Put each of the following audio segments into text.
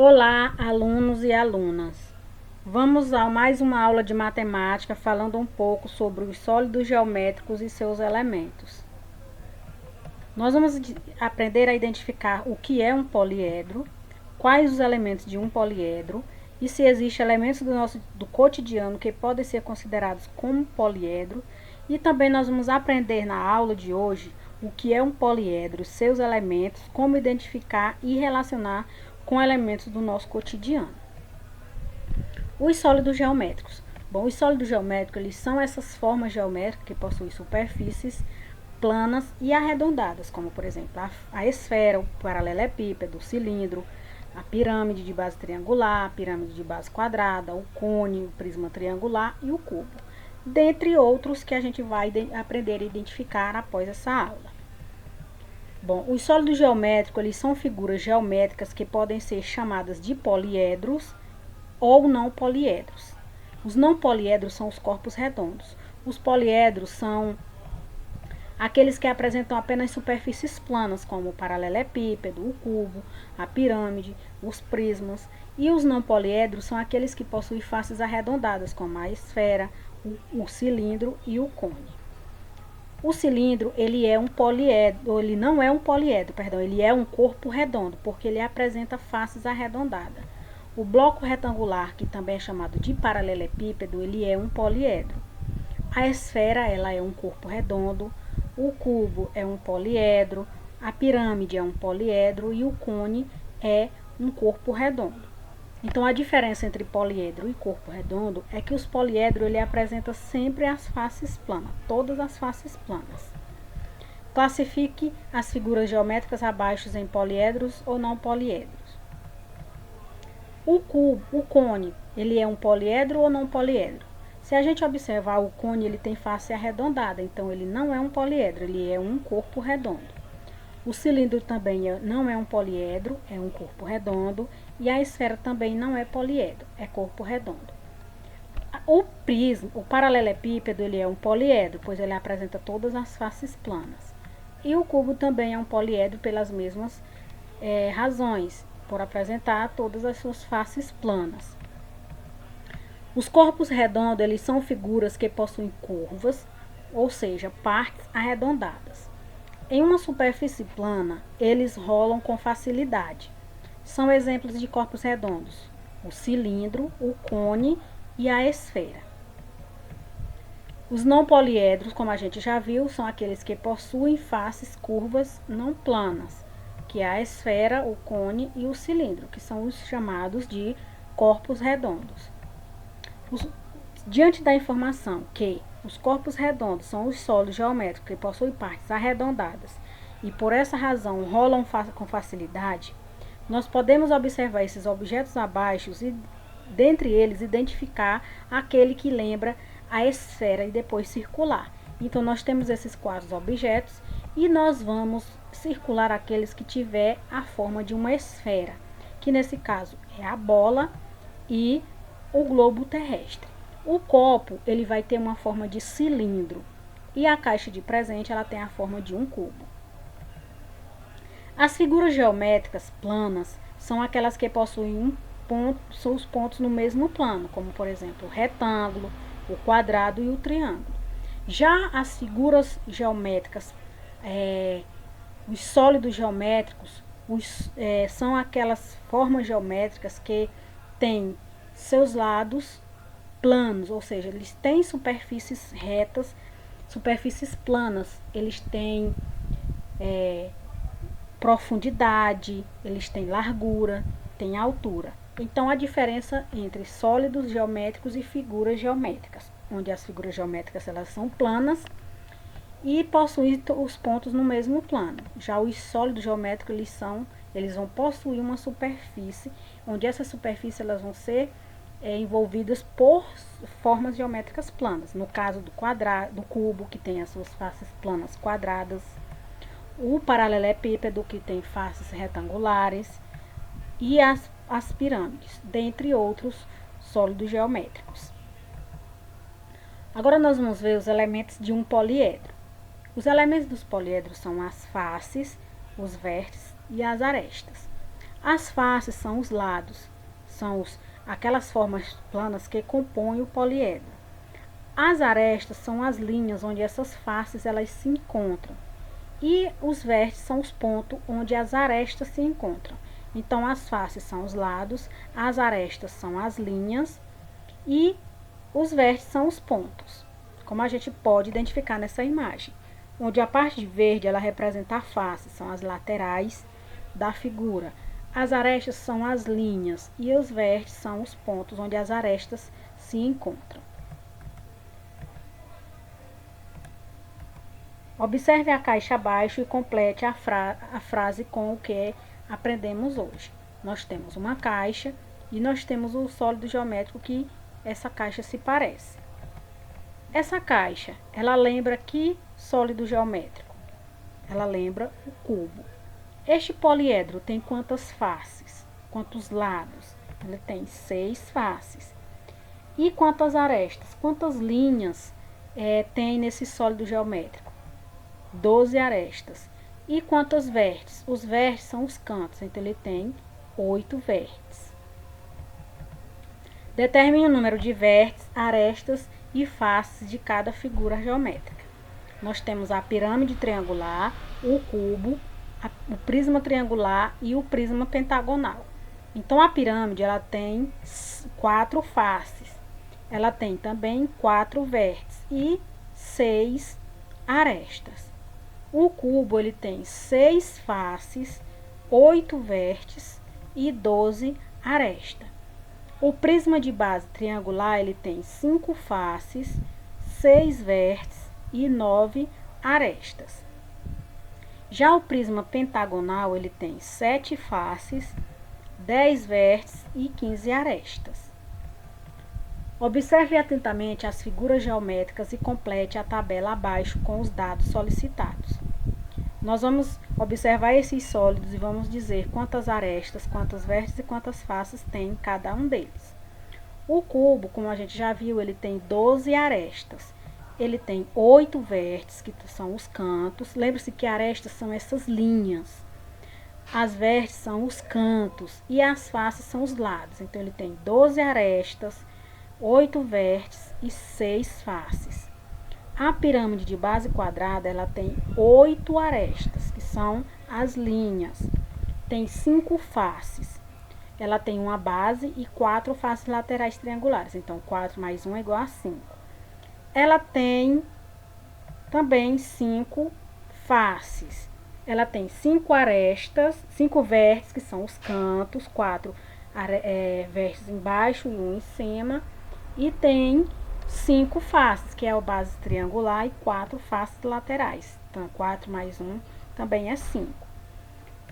Olá, alunos e alunas. Vamos a mais uma aula de matemática falando um pouco sobre os sólidos geométricos e seus elementos. Nós vamos aprender a identificar o que é um poliedro, quais os elementos de um poliedro e se existem elementos do cotidiano que podem ser considerados como poliedro. E também nós vamos aprender na aula de hoje o que é um poliedro, seus elementos, como identificar e relacionar com elementos do nosso cotidiano. Os sólidos geométricos. Bom, os sólidos geométricos eles são essas formas geométricas que possuem superfícies planas e arredondadas, como por exemplo a esfera, o paralelepípedo, o cilindro, a pirâmide de base triangular, a pirâmide de base quadrada, o cone, o prisma triangular e o cubo, dentre outros que a gente vai aprender a identificar após essa aula. Bom, os sólidos geométricos eles são figuras geométricas que podem ser chamadas de poliedros ou não poliedros. Os não poliedros são os corpos redondos. Os poliedros são aqueles que apresentam apenas superfícies planas, como o paralelepípedo, o cubo, a pirâmide, os prismas. E os não poliedros são aqueles que possuem faces arredondadas, como a esfera, o cilindro e o cone. O cilindro, ele é um poliedro, ele não é um poliedro, perdão, ele é um corpo redondo, porque ele apresenta faces arredondadas. O bloco retangular, que também é chamado de paralelepípedo, ele é um poliedro. A esfera, ela é um corpo redondo, o cubo é um poliedro, a pirâmide é um poliedro e o cone é um corpo redondo. Então, a diferença entre poliedro e corpo redondo é que os poliedros ele apresenta sempre as faces planas, todas as faces planas. Classifique as figuras geométricas abaixo em poliedros ou não poliedros. O cone, ele é um poliedro ou não poliedro? Se a gente observar o cone, ele tem face arredondada, então ele não é um poliedro, ele é um corpo redondo. O cilindro também não é um poliedro, é um corpo redondo. E a esfera também não é poliedro, é corpo redondo. O prisma, o paralelepípedo, ele é um poliedro, pois ele apresenta todas as faces planas. E o cubo também é um poliedro pelas mesmas razões, por apresentar todas as suas faces planas. Os corpos redondos, eles são figuras que possuem curvas, ou seja, partes arredondadas. Em uma superfície plana, eles rolam com facilidade. São exemplos de corpos redondos: o cilindro, o cone e a esfera. Os não poliedros, como a gente já viu, são aqueles que possuem faces curvas não planas, que é a esfera, o cone e o cilindro, que são os chamados de corpos redondos. Diante da informação que os corpos redondos são os sólidos geométricos que possuem partes arredondadas e por essa razão rolam com facilidade, nós podemos observar esses objetos abaixo e, dentre eles, identificar aquele que lembra a esfera e depois circular. Então, nós temos esses quatro objetos e nós vamos circular aqueles que tiver a forma de uma esfera, que nesse caso é a bola e o globo terrestre. O copo, ele vai ter uma forma de cilindro e a caixa de presente, ela tem a forma de um cubo. As figuras geométricas planas são aquelas que possuem seus pontos no mesmo plano, como por exemplo o retângulo, o quadrado e o triângulo. Já as figuras geométricas, os sólidos geométricos, são aquelas formas geométricas que têm seus lados planos, ou seja, eles têm superfícies retas, superfícies planas, eles têm profundidade, eles têm largura, têm altura. Então, a diferença entre sólidos geométricos e figuras geométricas, onde as figuras geométricas elas são planas e possuem os pontos no mesmo plano. Já os sólidos geométricos eles vão possuir uma superfície, onde essas superfícies elas vão ser envolvidas por formas geométricas planas. No caso do quadrado, do cubo, que tem as suas faces planas quadradas, o paralelepípedo, que tem faces retangulares, e as pirâmides, dentre outros sólidos geométricos. Agora nós vamos ver os elementos de um poliedro. Os elementos dos poliedros são as faces, os vértices e as arestas. As faces são os lados, são aquelas formas planas que compõem o poliedro. As arestas são as linhas onde essas faces elas se encontram. E os vértices são os pontos onde as arestas se encontram. Então, as faces são os lados, as arestas são as linhas e os vértices são os pontos. Como a gente pode identificar nessa imagem. Onde a parte de verde ela representa a face, são as laterais da figura. As arestas são as linhas e os vértices são os pontos onde as arestas se encontram. Observe a caixa abaixo e complete a frase com o que aprendemos hoje. Nós temos uma caixa e nós temos o sólido geométrico que essa caixa se parece. Essa caixa, ela lembra que sólido geométrico? Ela lembra o cubo. Este poliedro tem quantas faces? Quantos lados? Ele tem 6 faces. E quantas arestas? Quantas linhas tem nesse sólido geométrico? 12 arestas. E quantos vértices? Os vértices são os cantos, então ele tem 8 vértices. Determine o número de vértices, arestas e faces de cada figura geométrica. Nós temos a pirâmide triangular, o cubo, o prisma triangular e o prisma pentagonal. Então, a pirâmide ela tem 4 faces. Ela tem também 4 vértices e 6 arestas. O cubo ele tem 6 faces, 8 vértices e 12 arestas. O prisma de base triangular ele tem 5 faces, 6 vértices e 9 arestas. Já o prisma pentagonal ele tem 7 faces, 10 vértices e 15 arestas. Observe atentamente as figuras geométricas e complete a tabela abaixo com os dados solicitados. Nós vamos observar esses sólidos e vamos dizer quantas arestas, quantos vértices e quantas faces tem cada um deles. O cubo, como a gente já viu, ele tem 12 arestas. Ele tem 8 vértices, que são os cantos. Lembre-se que arestas são essas linhas. As vértices são os cantos e as faces são os lados. Então, ele tem 12 arestas, 8 vértices e 6 faces. A pirâmide de base quadrada, ela tem 8 arestas, que são as linhas. Tem 5 faces. Ela tem uma base e 4 faces laterais triangulares. Então, 4 mais 1 é igual a 5. Ela tem também 5 faces. Ela tem 5 arestas, 5 vértices, que são os cantos, 4 vértices embaixo e 1 em cima. E tem 5 faces, que é a base triangular, e 4 faces laterais. Então, 4 mais 1 também é 5.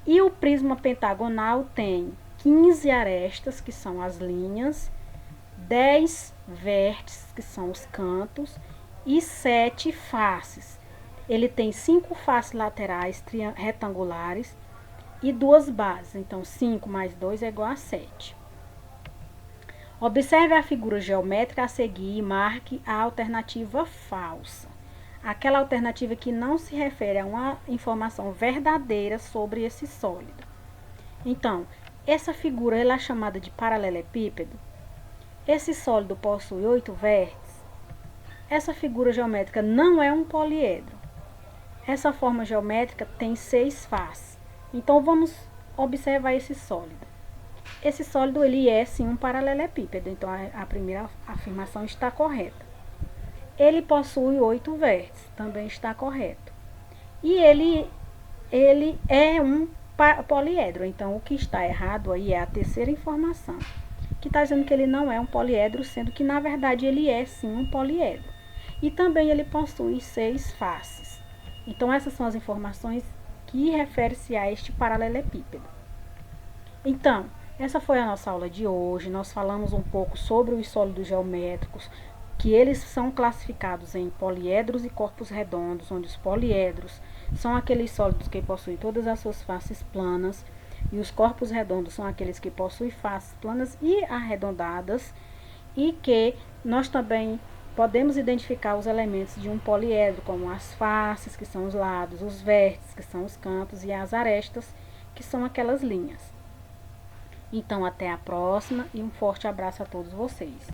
E o prisma pentagonal tem 15 arestas, que são as linhas, 10 vértices, que são os cantos, e 7 faces. Ele tem 5 faces laterais retangulares e 2 bases. Então, 5 mais 2 é igual a 7. Observe a figura geométrica a seguir e marque a alternativa falsa. Aquela alternativa que não se refere a uma informação verdadeira sobre esse sólido. Então, essa figura ela é chamada de paralelepípedo. Esse sólido possui 8 vértices. Essa figura geométrica não é um poliedro. Essa forma geométrica tem 6 faces. Então, vamos observar esse sólido. Esse sólido ele é sim um paralelepípedo, então a primeira afirmação está correta. Ele possui 8 vértices, também está correto. E ele é um poliedro, então o que está errado aí é a terceira informação, que está dizendo que ele não é um poliedro, sendo que na verdade ele é sim um poliedro. E também ele possui 6 faces. Então essas são as informações que referem-se a este paralelepípedo. Então, essa foi a nossa aula de hoje. Nós falamos um pouco sobre os sólidos geométricos, que eles são classificados em poliedros e corpos redondos, onde os poliedros são aqueles sólidos que possuem todas as suas faces planas, e os corpos redondos são aqueles que possuem faces planas e arredondadas, e que nós também podemos identificar os elementos de um poliedro, como as faces, que são os lados, os vértices, que são os cantos, e as arestas, que são aquelas linhas. Então, até a próxima e um forte abraço a todos vocês.